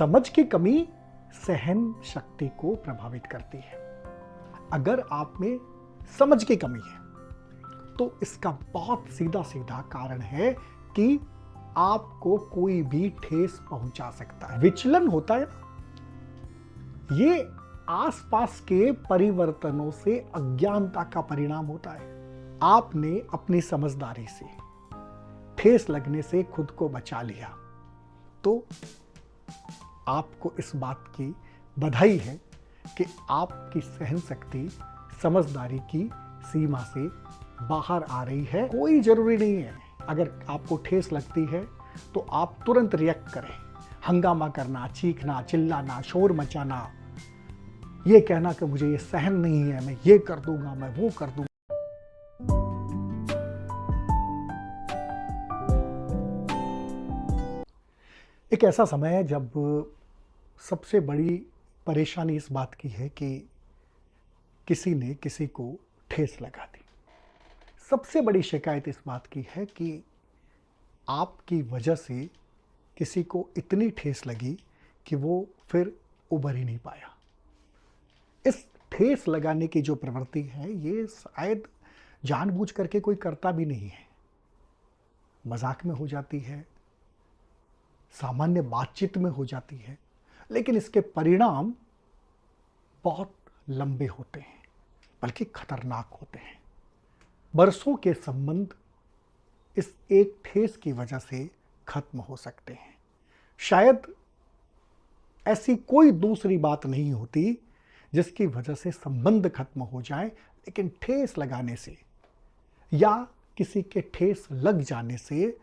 समझ की कमी सहन शक्ति को प्रभावित करती है। अगर आप में समझ की कमी है तो इसका बहुत सीधा सीधा कारण है कि आपको कोई भी ठेस पहुंचा सकता है। विचलन होता है ना, ये आसपास के परिवर्तनों से अज्ञानता का परिणाम होता है। आपने अपनी समझदारी से ठेस लगने से खुद को बचा लिया तो आपको इस बात की बधाई है कि आपकी सहन शक्ति समझदारी की सीमा से बाहर आ रही है। कोई जरूरी नहीं है अगर आपको ठेस लगती है तो आप तुरंत रिएक्ट करें। हंगामा करना, चीखना, चिल्लाना, शोर मचाना, ये कहना कि मुझे ये सहन नहीं है, मैं ये कर दूंगा, मैं वो कर दूंगा। एक ऐसा समय है जब सबसे बड़ी परेशानी इस बात की है कि किसी ने किसी को ठेस लगा दी। सबसे बड़ी शिकायत इस बात की है कि आपकी वजह से किसी को इतनी ठेस लगी कि वो फिर उबर ही नहीं पाया। इस ठेस लगाने की जो प्रवृत्ति है ये शायद जानबूझ करके कोई करता भी नहीं है, मजाक में हो जाती है, सामान्य बातचीत में हो जाती है, लेकिन इसके परिणाम बहुत लंबे होते हैं, बल्कि खतरनाक होते हैं। बरसों के संबंध इस एक ठेस की वजह से खत्म हो सकते हैं। शायद ऐसी कोई दूसरी बात नहीं होती जिसकी वजह से संबंध खत्म हो जाए, लेकिन ठेस लगाने से या किसी के ठेस लग जाने से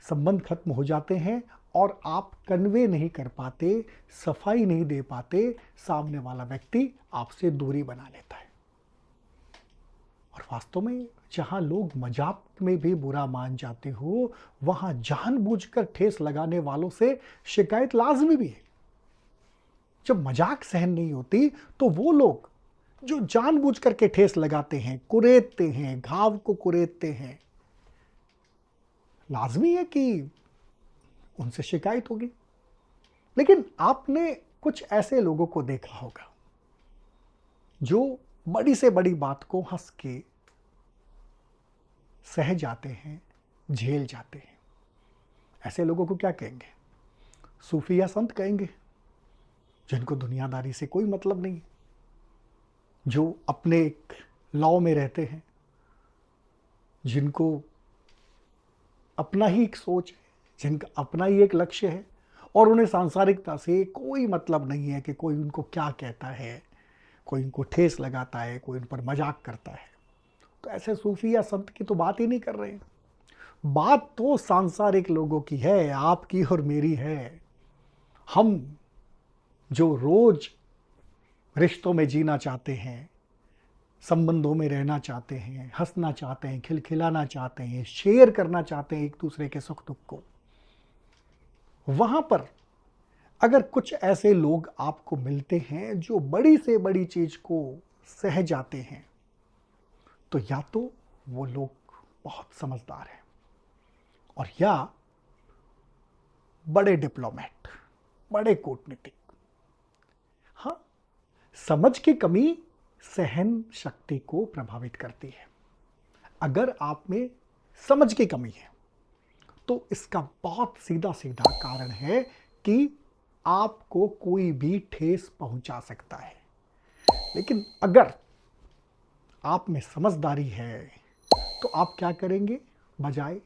संबंध खत्म हो जाते हैं और आप कन्वे नहीं कर पाते, सफाई नहीं दे पाते, सामने वाला व्यक्ति आपसे दूरी बना लेता है। और वास्तव में जहां लोग मजाक में भी बुरा मान जाते हो, वहां जानबूझकर ठेस लगाने वालों से शिकायत लाजमी भी है। जब मजाक सहन नहीं होती तो वो लोग जो जानबूझ करके ठेस लगाते हैं, कुरेदते हैं, घाव को कुरेदते हैं, लाजमी है कि उनसे शिकायत होगी। लेकिन आपने कुछ ऐसे लोगों को देखा होगा जो बड़ी से बड़ी बात को हंस के सह जाते हैं, झेल जाते हैं। ऐसे लोगों को क्या कहेंगे? सूफी या संत कहेंगे, जिनको दुनियादारी से कोई मतलब नहीं, जो अपने एक लॉ में रहते हैं, जिनको अपना ही एक सोच है, जिनका अपना ही एक लक्ष्य है और उन्हें सांसारिकता से कोई मतलब नहीं है कि कोई उनको क्या कहता है, कोई उनको ठेस लगाता है, कोई उन पर मजाक करता है। तो ऐसे सूफी या संत की तो बात ही नहीं कर रहे हैं। बात तो सांसारिक लोगों की है, आपकी और मेरी है। हम जो रोज रिश्तों में जीना चाहते हैं, संबंधों में रहना चाहते हैं, हंसना चाहते हैं, खिलखिलाना चाहते हैं, शेयर करना चाहते हैं एक दूसरे के सुख दुख को, वहां पर अगर कुछ ऐसे लोग आपको मिलते हैं जो बड़ी से बड़ी चीज को सह जाते हैं, तो या तो वो लोग बहुत समझदार हैं और या बड़े डिप्लोमेट, बड़े कूटनीतिक। हाँ, समझ की कमी सहन शक्ति को प्रभावित करती है। अगर आप में समझ की कमी है तो इसका बहुत सीधा सीधा कारण है कि आपको कोई भी ठेस पहुंचा सकता है। लेकिन अगर आप में समझदारी है तो आप क्या करेंगे? बजाय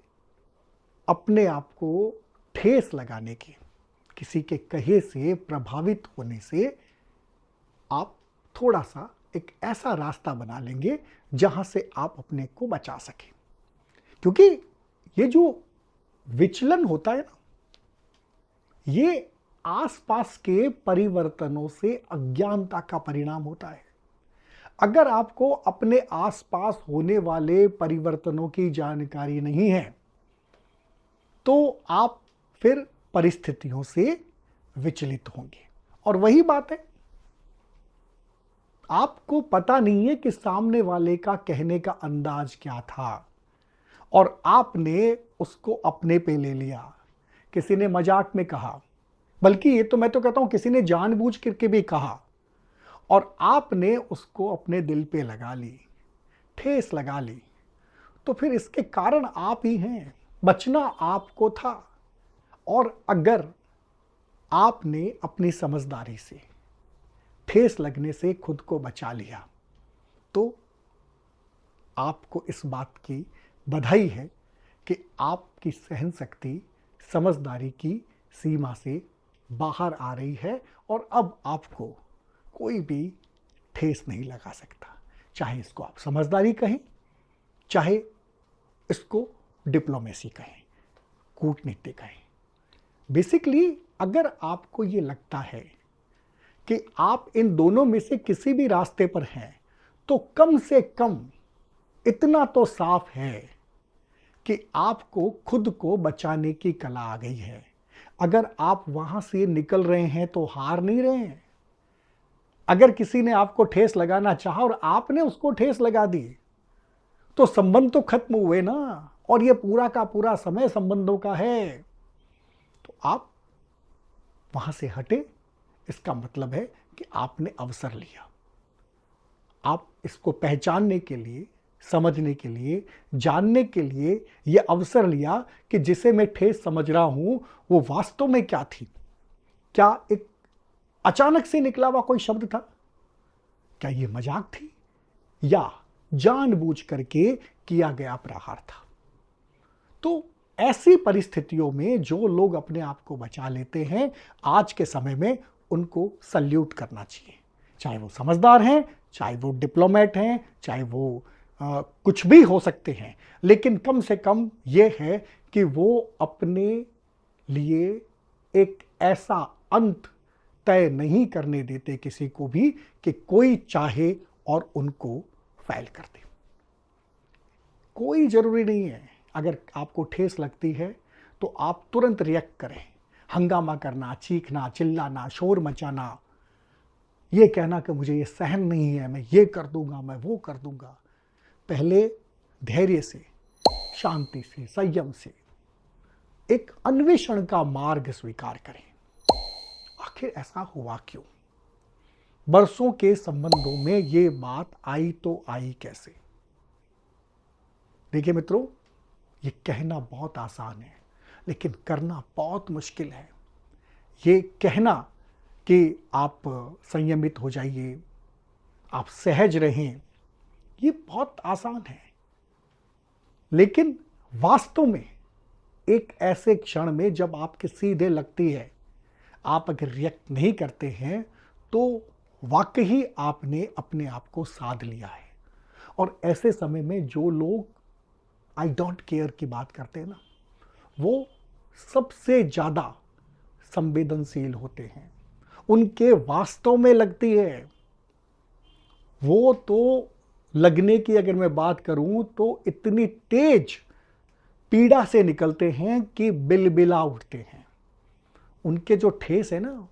अपने आप को ठेस लगाने के, किसी के कहे से प्रभावित होने से, आप थोड़ा सा एक ऐसा रास्ता बना लेंगे जहां से आप अपने को बचा सकें। क्योंकि ये जो विचलन होता है ना, ये आसपास के परिवर्तनों से अज्ञानता का परिणाम होता है। अगर आपको अपने आसपास होने वाले परिवर्तनों की जानकारी नहीं है तो आप फिर परिस्थितियों से विचलित होंगे। और वही बात है, आपको पता नहीं है कि सामने वाले का कहने का अंदाज क्या था और आपने उसको अपने पे ले लिया। किसी ने मजाक में कहा बल्कि ये तो मैं तो कहता हूं किसी ने जानबूझ करके भी कहा और आपने उसको अपने दिल पे लगा ली, ठेस लगा ली, तो फिर इसके कारण आप ही हैं। बचना आपको था। और अगर आपने अपनी समझदारी से ठेस लगने से खुद को बचा लिया तो आपको इस बात की बधाई है कि आपकी सहन शक्ति समझदारी की सीमा से बाहर आ रही है और अब आपको कोई भी ठेस नहीं लगा सकता। चाहे इसको आप समझदारी कहें, चाहे इसको डिप्लोमेसी कहें, कूटनीति कहें। बेसिकली अगर आपको ये लगता है कि आप इन दोनों में से किसी भी रास्ते पर हैं, तो कम से कम इतना तो साफ है कि आपको खुद को बचाने की कला आ गई है। अगर आप वहां से निकल रहे हैं तो हार नहीं रहे हैं। अगर किसी ने आपको ठेस लगाना चाहा और आपने उसको ठेस लगा दी तो संबंध तो खत्म हुए ना, और ये पूरा का पूरा समय संबंधों का है। तो आप वहां से हटे, इसका मतलब है कि आपने अवसर लिया। आप इसको पहचानने के लिए, समझने के लिए, जानने के लिए यह अवसर लिया कि जिसे मैं ठेस समझ रहा हूं वो वास्तव में क्या थी। क्या एक अचानक से निकला हुआ कोई शब्द था? क्या ये मजाक थी या जानबूझ करके किया गया प्रहार था? तो ऐसी परिस्थितियों में जो लोग अपने आप को बचा लेते हैं, आज के समय में उनको सल्यूट करना चाहिए। चाहे वो समझदार हैं, चाहे वो डिप्लोमेट हैं, चाहे वो कुछ भी हो सकते हैं, लेकिन कम से कम ये है कि वो अपने लिए एक ऐसा अंत तय नहीं करने देते किसी को भी कि कोई चाहे और उनको फेल कर दे। कोई जरूरी नहीं है, अगर आपको ठेस लगती है तो आप तुरंत रिएक्ट करें। हंगामा करना, चीखना, चिल्लाना, शोर मचाना, ये कहना कि मुझे ये सहन नहीं है, मैं ये कर दूंगा, मैं वो कर दूंगा। पहले धैर्य से, शांति से, संयम से एक अन्वेषण का मार्ग स्वीकार करें। आखिर ऐसा हुआ क्यों? बरसों के संबंधों में ये बात आई तो आई कैसे? देखिए मित्रों, ये कहना बहुत आसान है लेकिन करना बहुत मुश्किल है। ये कहना कि आप संयमित हो जाइए, आप सहज रहें, ये बहुत आसान है, लेकिन वास्तव में एक ऐसे क्षण में जब आपके सीधे लगती है, आप अगर रिएक्ट नहीं करते हैं तो वाकई आपने अपने आप को साध लिया है। और ऐसे समय में जो लोग आई डोंट केयर की बात करते हैं ना, वो सबसे ज्यादा संवेदनशील होते हैं। उनके वास्तव में लगती है। वो तो लगने की अगर मैं बात करूं तो इतनी तेज पीड़ा से निकलते हैं कि बिलबिला उठते हैं। उनके जो ठेस है ना,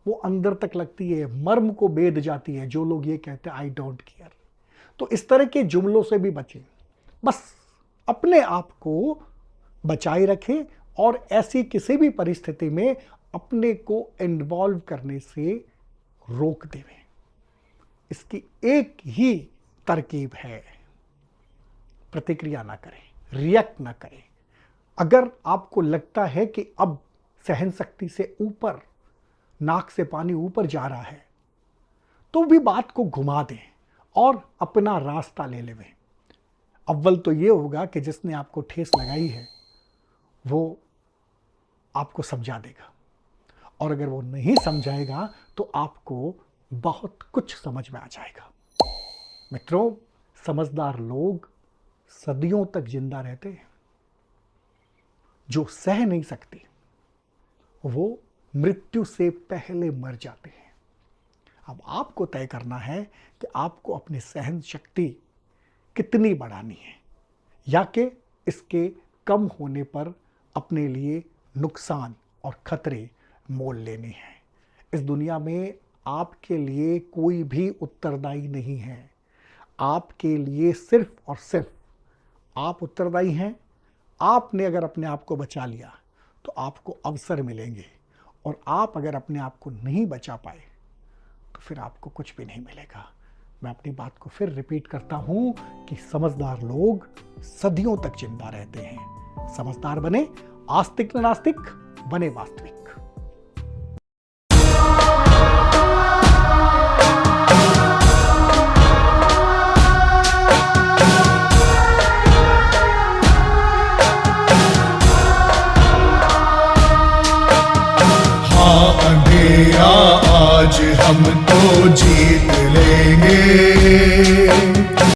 वो अंदर तक लगती है, मर्म को बेध जाती है। जो लोग ये कहते हैं आई डोंट केयर, तो इस तरह के जुमलों से भी बचें। बस अपने आप को बचाए रखें और ऐसी किसी भी परिस्थिति में अपने को इन्वॉल्व करने से रोक देवें। इसकी एक ही तरकीब है, प्रतिक्रिया ना करें, रिएक्ट ना करें। अगर आपको लगता है कि अब सहन शक्ति से ऊपर, नाक से पानी ऊपर जा रहा है, तो भी बात को घुमा दें और अपना रास्ता ले लें। अव्वल तो ये होगा कि जिसने आपको ठेस लगाई है वो आपको समझा देगा, और अगर वो नहीं समझाएगा तो आपको बहुत कुछ समझ में आ जाएगा। मित्रों, समझदार लोग सदियों तक जिंदा रहते हैं। जो सह नहीं सकते वो मृत्यु से पहले मर जाते हैं। अब आपको तय करना है कि आपको अपनी सहन शक्ति कितनी बढ़ानी है, या कि इसके कम होने पर अपने लिए नुकसान और खतरे मोल लेने हैं। इस दुनिया में आपके लिए कोई भी उत्तरदायी नहीं है। आपके लिए सिर्फ और सिर्फ आप उत्तरदायी हैं। आपने अगर अपने आप को बचा लिया तो आपको अवसर मिलेंगे और आप अगर अपने आप को नहीं बचा पाए तो फिर आपको कुछ भी नहीं मिलेगा। मैं अपनी बात को फिर रिपीट करता हूं कि समझदार लोग सदियों तक जिंदा रहते हैं। समझदार बने, आस्तिक न नास्तिक बने वास्तविक। अंधेरा आज हम तो जीत लेंगे।